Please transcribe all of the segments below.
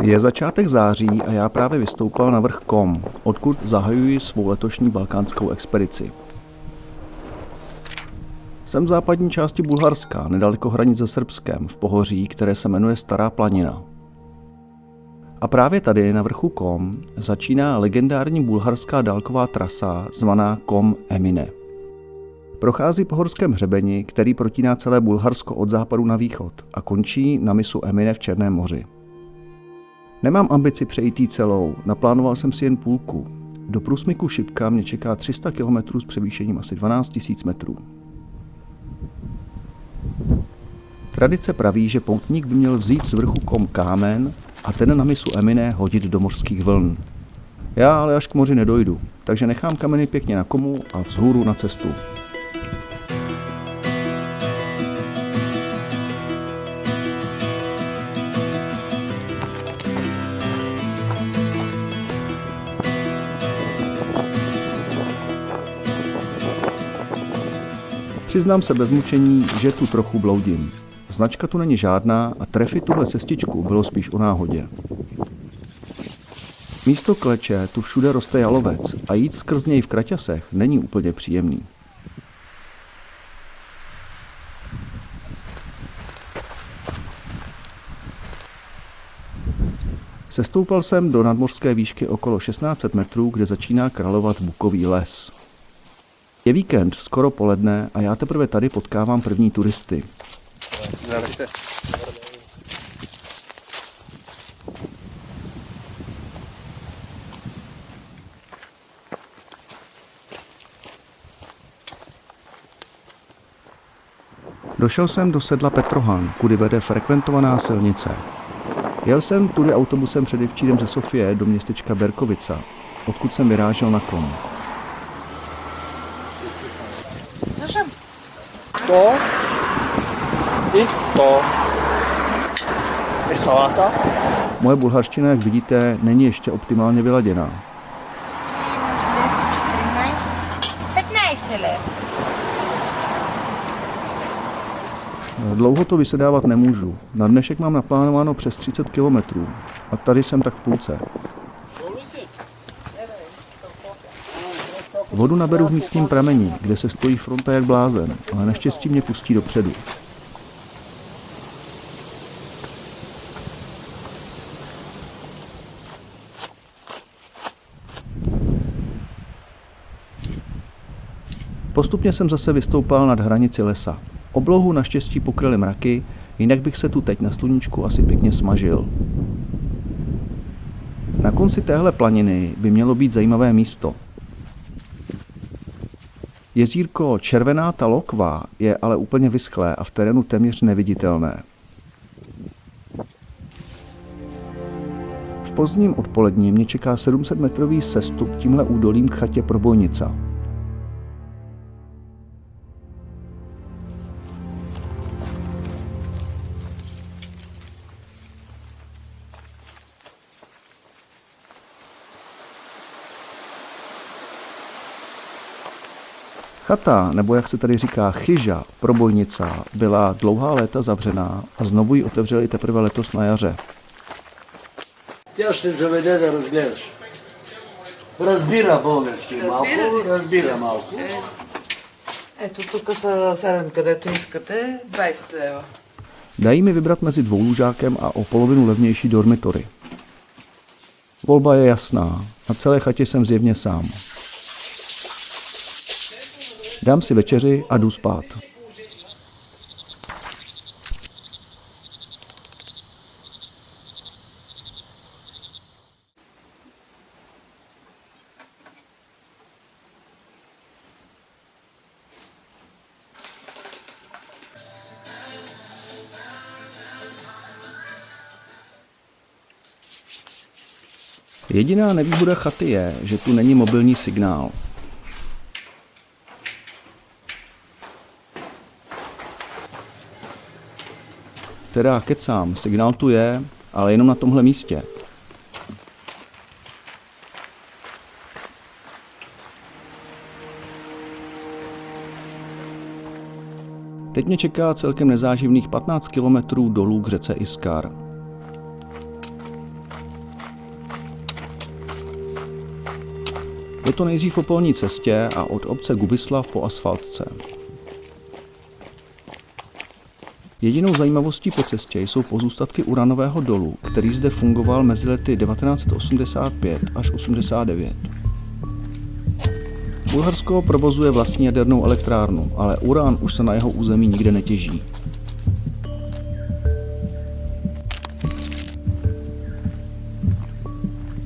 Je začátek září a já právě vystoupal na vrch Kom, odkud zahajuji svou letošní balkánskou expedici. Jsem v západní části Bulharska, nedaleko hranic se Srbskem, v pohoří, které se jmenuje Stará planina. A právě tady na vrchu Kom začíná legendární bulharská dálková trasa zvaná Kom Emine. Prochází po horském hřebeni, který protíná celé Bulharsko od západu na východ a končí na mysu Emine v Černém moři. Nemám ambici přejít jí celou, naplánoval jsem si jen půlku. Do průsmyku Šipka mě čeká 300 km s převýšením asi 12 000 metrů. Tradice praví, že poutník by měl vzít z vrchu Kom kámen a ten na mysu Emine hodit do mořských vln. Já ale až k moři nedojdu, takže nechám kameny pěkně na Komu a vzhůru na cestu. Přiznám se bez mučení, že tu trochu bloudím. Značka tu není žádná a trefit tuhle cestičku bylo spíš o náhodě. Místo kleče tu všude roste jalovec a jít skrz něj v kraťasech není úplně příjemný. Sestoupal jsem do nadmořské výšky okolo 1600 metrů, kde začíná královat bukový les. Je víkend, skoro poledne a já teprve tady potkávám první turisty. Došel jsem do sedla Petrohan, kudy vede frekventovaná silnice. Jel jsem tudy autobusem předevčírem ze Sofie do městečka Berkovica, odkud jsem vyrážel na Kom. To i to je saláta. Moje bulharština, jak vidíte, není ještě optimálně vyladěná. 15 let. Dlouho to vysedávat nemůžu. Na dnešek mám naplánováno přes 30 kilometrů a tady jsem tak v půlce. Vodu naberu v místním prameni, kde se stojí fronta jak blázen, ale naštěstí mě pustí dopředu. Postupně jsem zase vystoupal nad hranici lesa. Oblohu naštěstí pokryly mraky, jinak bych se tu teď na sluníčku asi pěkně smažil. Na konci téhle planiny by mělo být zajímavé místo. Jezírko Červená ta Lokva je ale úplně vyschlé a v terénu téměř neviditelné. V pozdním odpolední mě čeká 700-metrový sestup tímhle údolím k chatě Probojnica. Chata, nebo jak se tady říká chyža, Probojnica, byla dlouhá léta zavřená a znovu ji otevřeli teprve letos na jaře. Tě ще заведе да разгледаш. Разбира български малко, разбира малко. Ето тук са 7, където искате, 20 лева. Dají mi vybrat mezi dvoulůžákem a o polovinu levnější dormitory. Volba je jasná, na celé chatě jsem zjevně sám. Dám si večeři a jdu spát. Jediná nevýhoda chaty je, že tu není mobilní signál. Teda kecám, signál tu je, ale jenom na tomhle místě. Teď mě čeká celkem nezáživných 15 kilometrů dolů k řece Iskar. Je to nejdřív po polní cestě a od obce Gubislav po asfaltce. Jedinou zajímavostí po cestě jsou pozůstatky uranového dolu, který zde fungoval mezi lety 1985 až 89. Bulharsko provozuje vlastní jadernou elektrárnu, ale uran už se na jeho území nikde netěží.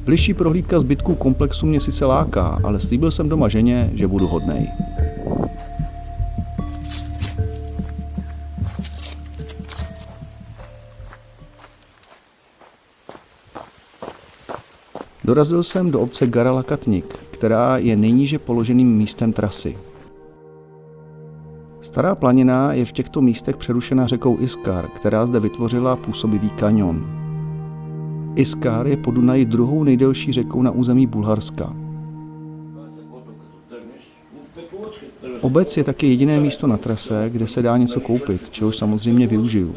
Bližší prohlídka zbytků komplexu mě sice láká, ale slíbil jsem doma ženě, že budu hodnej. Dorazil jsem do obce Garalakatnik, která je nejníže položeným místem trasy. Stará planina je v těchto místech přerušena řekou Iskar, která zde vytvořila působivý kaňon. Iskar je po Dunaji druhou nejdelší řekou na území Bulharska. Obec je taky jediné místo na trase, kde se dá něco koupit, čehož samozřejmě využiju.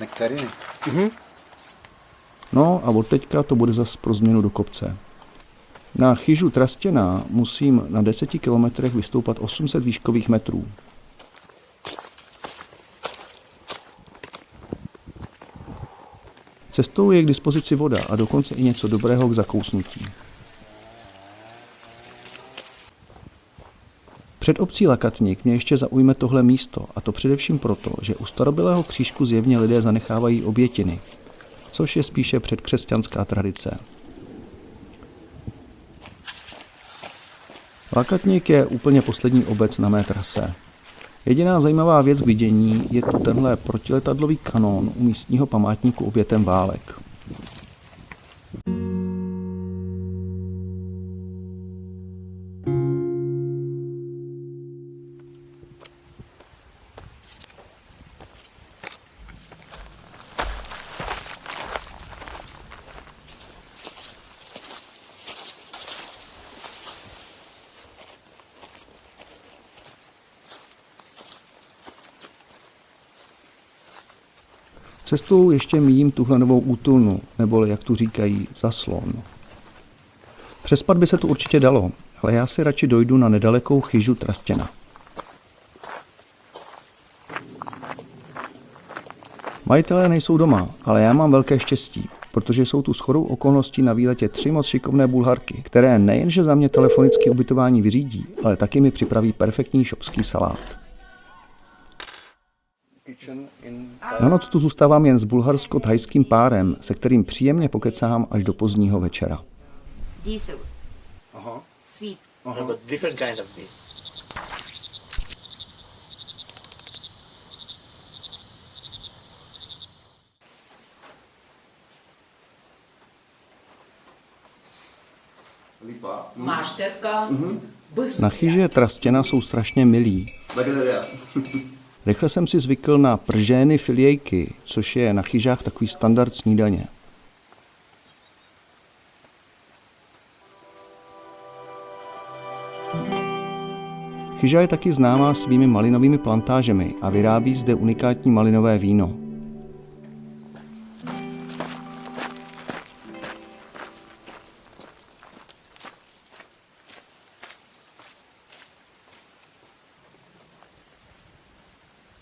Nektariny. No a od teďka to bude zas pro změnu do kopce. Na chyžu Trastěná musím na 10 kilometrech vystoupat 800 výškových metrů. Cestou je k dispozici voda a dokonce i něco dobrého k zakousnutí. Před obcí Lakatník mě ještě zaujme tohle místo, a to především proto, že u starobylého křížku zjevně lidé zanechávají obětiny, což je spíše předkřesťanská tradice. Lakatník je úplně poslední obec na mé trase. Jediná zajímavá věc k vidění je tu tenhle protiletadlový kanón u místního památníku obětem válek. Cestou ještě míjím tuhle novou útulnu, neboli jak tu říkají, zaslon. Přespat by se tu určitě dalo, ale já si radši dojdu na nedalekou chyžu Trastěna. Majitelé nejsou doma, ale já mám velké štěstí, protože jsou tu shodou okolností na výletě 3 moc šikovné Bulharky, které nejenže za mě telefonicky ubytování vyřídí, ale taky mi připraví perfektní šopský salát. Na noc tu zůstávám jen s bulharsko-thajským párem, se kterým příjemně pokecám až do pozdního večera. Diesel. Sweet. But different kind of meat. Maštětka. Na chyže Trastěna jsou strašně milí. Rychle jsem si zvykl na pržény filiejky, což je na chyžách takový standard snídaně. Chyža je taky známá svými malinovými plantážemi a vyrábí zde unikátní malinové víno.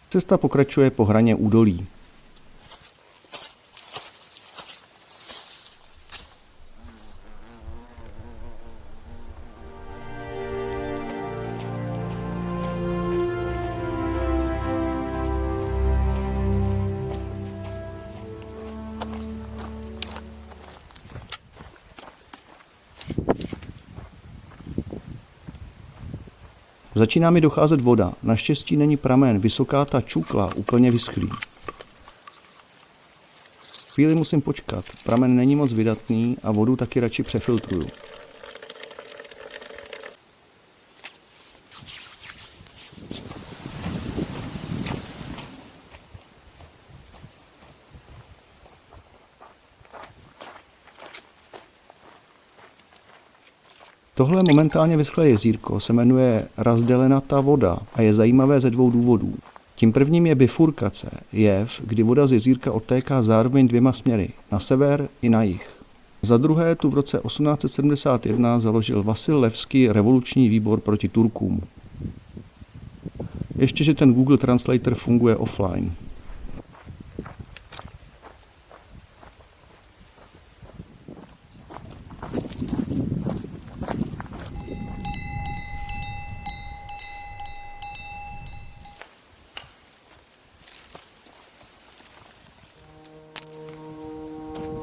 Cesta pokračuje po hraně údolí. Začíná mi docházet voda. Naštěstí není pramen, vysoká ta čukla úplně vyschlý. Chvíli musím počkat. Pramen není moc vydatný a vodu taky radši přefiltruju. Tohle momentálně vyschlé jezírko se jmenuje Razdelenata voda a je zajímavé ze 2 důvodů. Tím prvním je bifurkace, jev, kdy voda z jezírka odtéká zároveň 2 směry, na sever i na jih. Za druhé tu v roce 1871 založil Vasil Levský revoluční výbor proti Turkům. Ještě, že ten Google Translator funguje offline.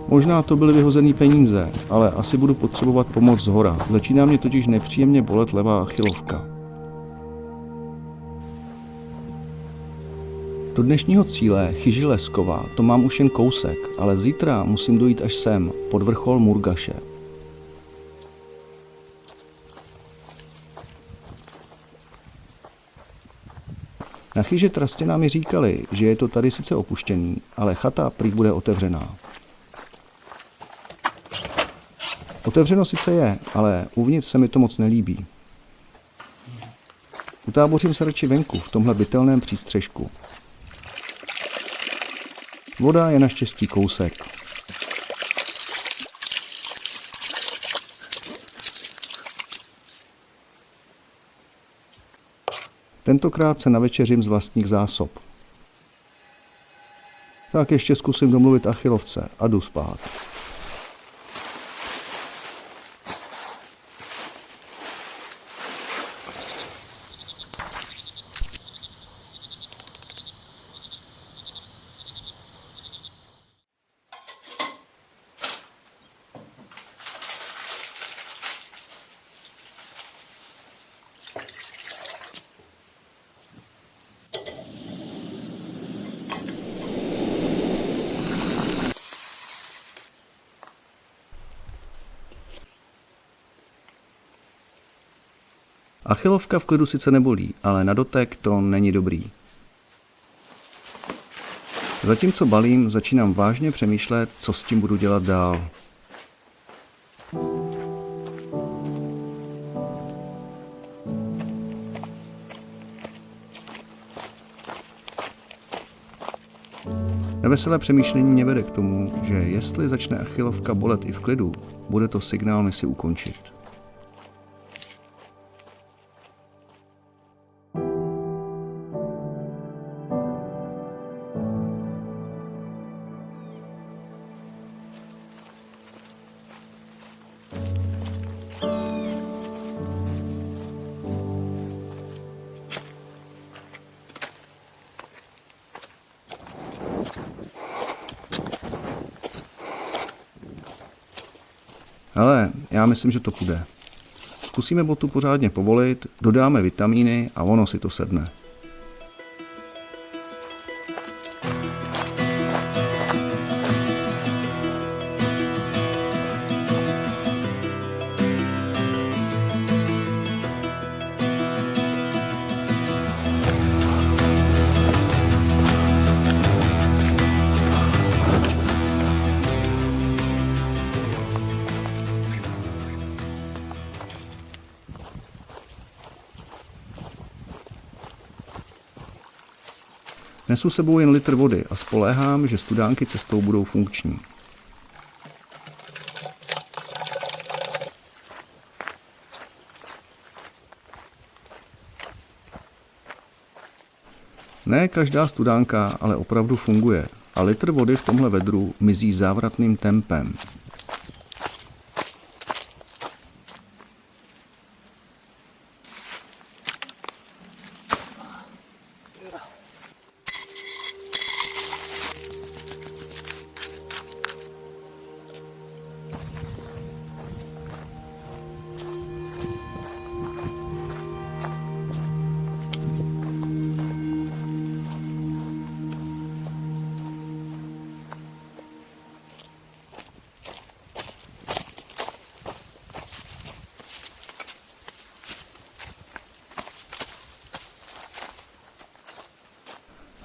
Možná to byly vyhozený peníze, ale asi budu potřebovat pomoc zhora. Začíná mě totiž nepříjemně bolet levá achilovka. Do dnešního cíle, Chyži Leskova, to mám už jen kousek, ale zítra musím dojít až sem, pod vrchol Murgaše. Na Chyži Trastěná mi říkali, že je to tady sice opuštěný, ale chata prý bude otevřená. Otevřeno sice je, ale uvnitř se mi to moc nelíbí. Utábořím se radši venku, v tomhle bytelném přístřežku. Voda je naštěstí kousek. Tentokrát se navečeřím z vlastních zásob. Tak ještě zkusím domluvit achilovce a jdu spát. Achilovka v klidu sice nebolí, ale na dotek to není dobrý. Zatímco balím, začínám vážně přemýšlet, co s tím budu dělat dál. Neveselé přemýšlení mě vede k tomu, že jestli začne achilovka bolet i v klidu, bude to signál misi ukončit. Ale já myslím, že to půjde. Zkusíme botu pořádně povolit, dodáme vitamíny a ono si to sedne. Nesu sebou jen litr vody a spoléhám, že studánky cestou budou funkční. Ne každá studánka ale opravdu funguje a litr vody v tomhle vedru mizí závratným tempem.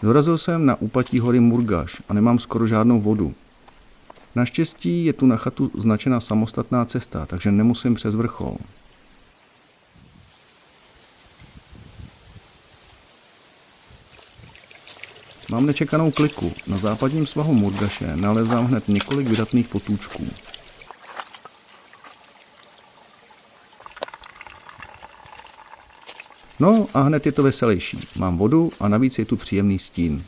Dorazil jsem na úpatí hory Murgaš a nemám skoro žádnou vodu. Naštěstí je tu na chatu značena samostatná cesta, takže nemusím přes vrchol. Mám nečekanou kliku. Na západním svahu Murgaše nalezám hned několik vydatných potůčků. No a hned je to veselější. Mám vodu a navíc je tu příjemný stín.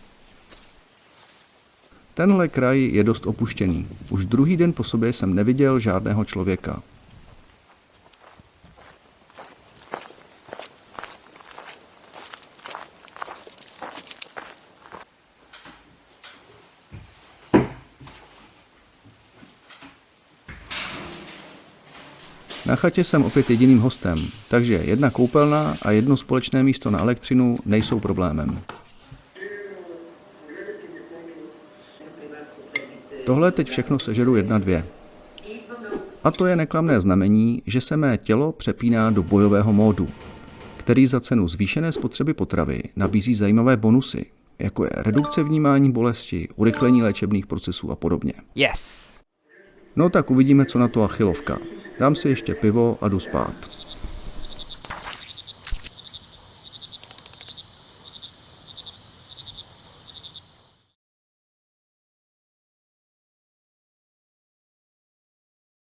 Tenhle kraj je dost opuštěný. Už druhý den po sobě jsem neviděl žádného člověka. Na chatě jsem opět jediným hostem, takže jedna koupelna a jedno společné místo na elektřinu nejsou problémem. Tohle teď všechno sežeru 1-2. A to je neklamné znamení, že se mé tělo přepíná do bojového módu, který za cenu zvýšené spotřeby potravy nabízí zajímavé bonusy, jako je redukce vnímání bolesti, urychlení léčebných procesů a podobně. Yes! No tak uvidíme, co na to achilovka. Dám si ještě pivo a jdu spát.